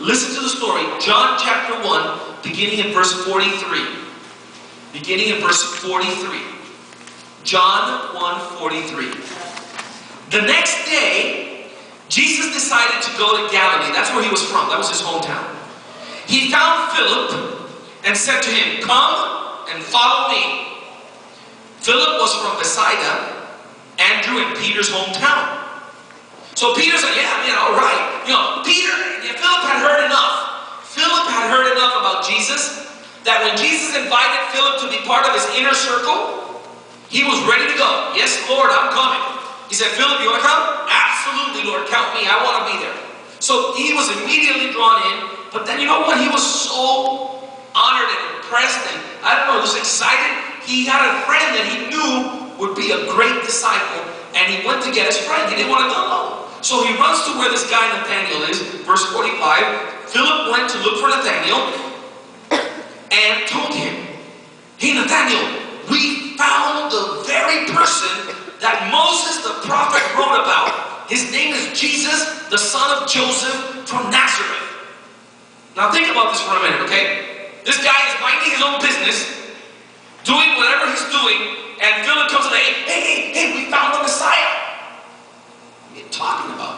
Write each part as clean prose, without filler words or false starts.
Listen to the story. John chapter 1, beginning in verse 43. Beginning in verse 43. John 1:43. The next day, Jesus decided to go to Galilee. That's where he was from. That was his hometown. He found Philip and said to him, "Come and follow me." Philip was from Bethsaida, Andrew and Peter's hometown. So Peter said, "Yeah, man, all right." Philip had heard enough. Philip had heard enough about Jesus that when Jesus invited Philip to be part of his inner circle, he was ready to go. "Yes, Lord, I'm coming." He said, "Philip, you want to come?" "Absolutely, Lord, count me. I want to be there." So he was immediately drawn in. But then you know what? He was so honored and impressed, and I don't know, he was excited. He had a friend that he knew would be a great disciple, and he went to get his friend. He didn't want to go alone. So he runs to where this guy Nathaniel is. Verse 45, Philip went to look for Nathaniel and told him, "Hey Nathaniel, we found the very person that Moses the prophet wrote about. His name is Jesus, the son of Joseph from Nazareth." Now think about this for a minute, okay? This guy is minding his own business, doing whatever he's doing, and Philip comes and says, hey, we found the Messiah. What are you talking about?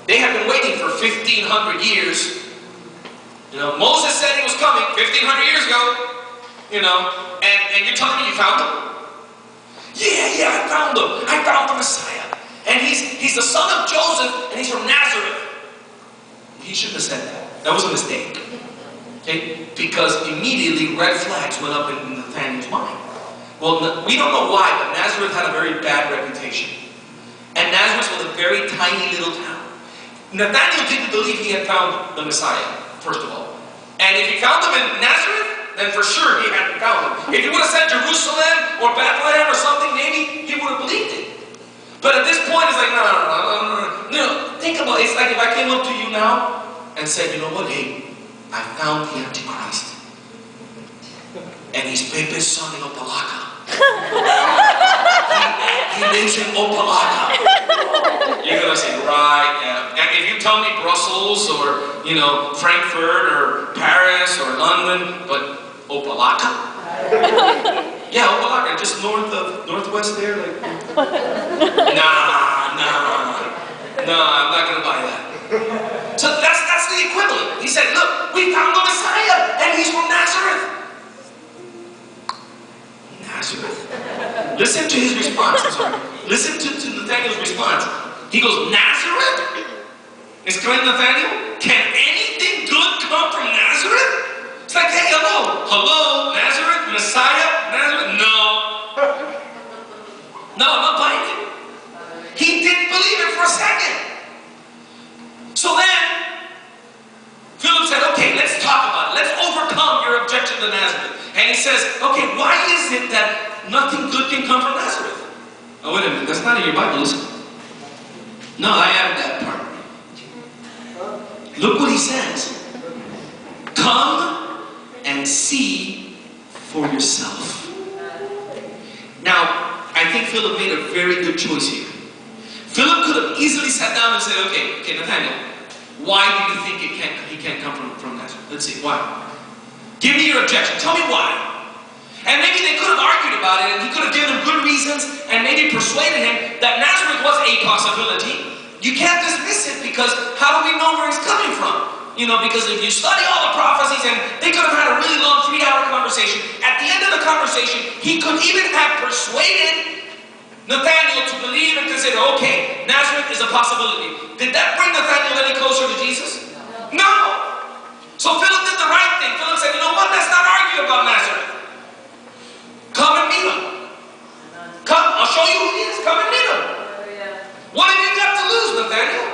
They have been waiting for 1,500 years. Moses said he was coming 1,500 years ago, and you're telling me you found him? Yeah, I found him. I found the Messiah. And he's the son of Joseph, and he's from Nazareth. He shouldn't have said that. That was a mistake. Okay? Because immediately red flags went up in Nathaniel's mind. Well, we don't know why, but Nazareth had a very bad reputation. And Nazareth was a very tiny little town. Nathaniel didn't believe he had found the Messiah, first of all. And if he found him in Nazareth, then for sure he hadn't found him. If he would have said Jerusalem or Bethlehem or something, maybe he would have believed it. But at this point, it's like, no. Think about it. It's like if I came up to you now and said, "You know what? Hey, I found the Antichrist. And he's Pepe's son in Opalaca. he lives in Opalaca." You're going to say, "Right, yeah." And if you tell me Brussels or, Frankfurt or Paris or London, but Opalaca? Yeah, Opalaca, just northwest there. No, I'm not going to buy that. So that's the equivalent. He said, "Look, we found the Messiah, and he's from Nazareth." Nazareth? Listen to his response. I'm sorry. Listen to Nathaniel's response. He goes, "Nazareth?" Exclaimed Nathaniel. "Can anything good come from Nazareth?" It's like, hey, hello, Nazareth, Messiah, Nazareth? No, I'm not buying it. He didn't believe it for a second. So then, Philip said, "Okay, let's talk about it. Let's overcome your objection to Nazareth." And he says, "Okay, why is it that nothing good can come from Nazareth?" Oh, wait a minute, that's not in your Bible, is it? No, I added that part. Look what he says. "Come and see for yourself." Now, I think Philip made a very good choice here. Philip could have easily sat down and said, okay, Nathaniel, why do you think he can't come from Nazareth? Let's see, why? Give me your objection. Tell me why. And maybe they could have argued about it, and he could have given them good reasons, and maybe persuaded him that Nazareth was a possibility. You can't dismiss it, because how do we know where he's coming from? Because if you study all the prophecies, and they could have had a really long 3-hour conversation. At the end of the conversation, he could even have persuaded Nathaniel to believe and consider, okay, Nazareth is a possibility. Did that bring Nathaniel any closer to Jesus? No. So Philip did the right thing. Philip said, "You know what? Let's not argue about Nazareth. Come and meet him. Come, I'll show you who he is. Come and meet him. What have you got to lose, Nathaniel?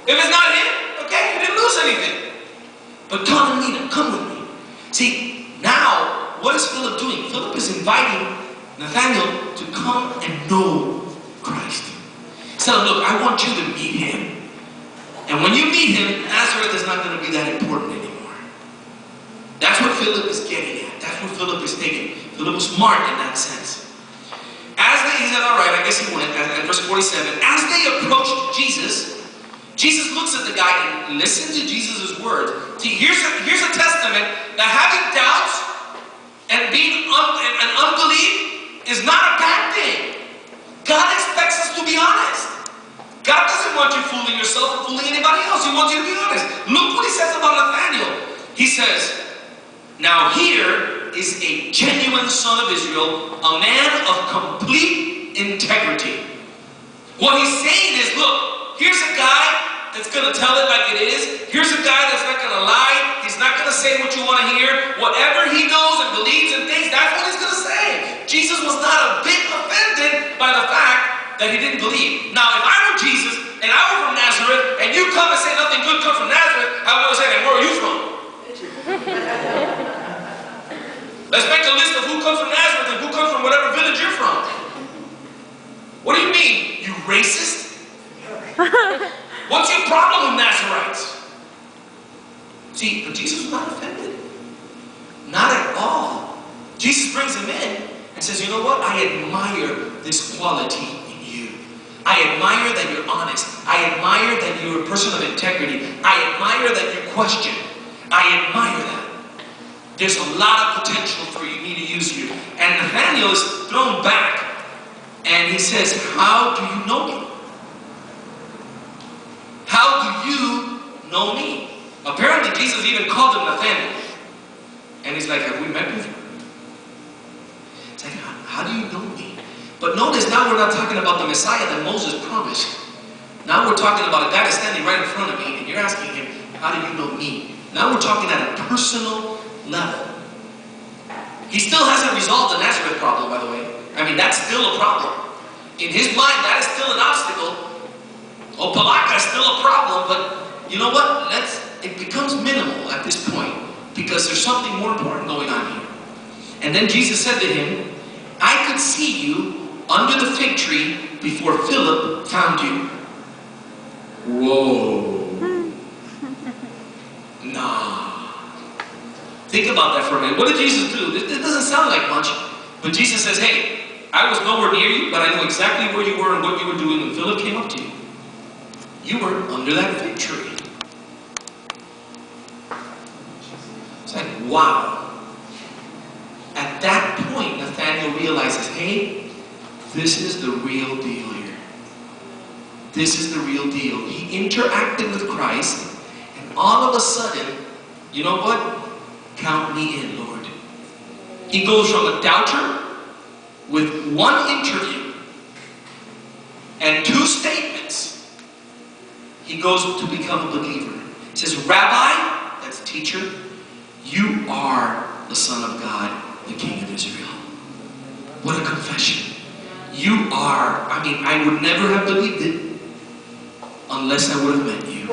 If it's not him, okay, you didn't lose anything. But come and meet him. Come with me." See, now, what is Philip doing? Philip is inviting Nathaniel to come and know Christ. So look, I want you to meet him. And when you meet him, Nazareth is not going to be that important anymore. That's what Philip is getting at. That's what Philip is thinking. Philip was smart in that sense. He said, all right, I guess he went. At verse 47, as they approached Jesus, Jesus looks at the guy and listen to Jesus' words. See, here's a testament that having doubts and being and unbelief is not a bad thing. God expects us to be honest. God doesn't want you fooling yourself or fooling anybody else. He wants you to be honest. Look what he says about Nathanael. He says, now here is a genuine son of Israel, a man of complete integrity. What he's saying is, look, here's a guy that's going to tell it like it is. Here's a guy that's not going to lie. He's not going to say what you want to hear. Whatever he knows and believes and thinks, that's what he's going to say. Jesus was not a bit offended by the fact that he didn't believe. Now, if I were Jesus and I were from Nazareth and you come and say nothing good comes from Nazareth, I would say, where are you from? Let's make a list of who comes from Nazareth and who comes from whatever village you're from. What do you mean, you racist? What's your problem with Nazarites? See, but Jesus was not offended. Not at all. Jesus brings him in and says, you know what? I admire this quality in you. I admire that you're honest. I admire that you're a person of integrity. I admire that you question. I admire that. There's a lot of potential for me to use you. And Nathanael is thrown back and he says, how do you know me? How do you know me? Apparently Jesus even called him Nathanael. And he's like, have we met before? It's like, how do you know me? But notice now we're not talking about the Messiah that Moses promised. Now we're talking about a guy that's standing right in front of me and you're asking him, how do you know me? Now we're talking at a personal level. He still hasn't resolved the Nazareth problem, by the way. I mean, that's still a problem. In his mind, that is still an obstacle. Opalaka is still a problem, but you know what? It becomes minimal at this point because there's something more important going on here. And then Jesus said to him, I could see you under the fig tree before Philip found you. Whoa. Nah. Think about that for a minute. What did Jesus do? This doesn't sound like much, but Jesus says, hey, I was nowhere near you, but I know exactly where you were and what you were doing when Philip came up to you. You were under that fig tree. It's like, wow. At that point, Nathanael realizes, hey, this is the real deal here. This is the real deal. He interacted with Christ, and all of a sudden, you know what? Count me in, Lord. He goes from a doubter with one interview and 2 statements. He goes to become a believer. He says, Rabbi, that's teacher, you are the Son of God, the King of Israel. What a confession. You are, I would never have believed it unless I would have met you.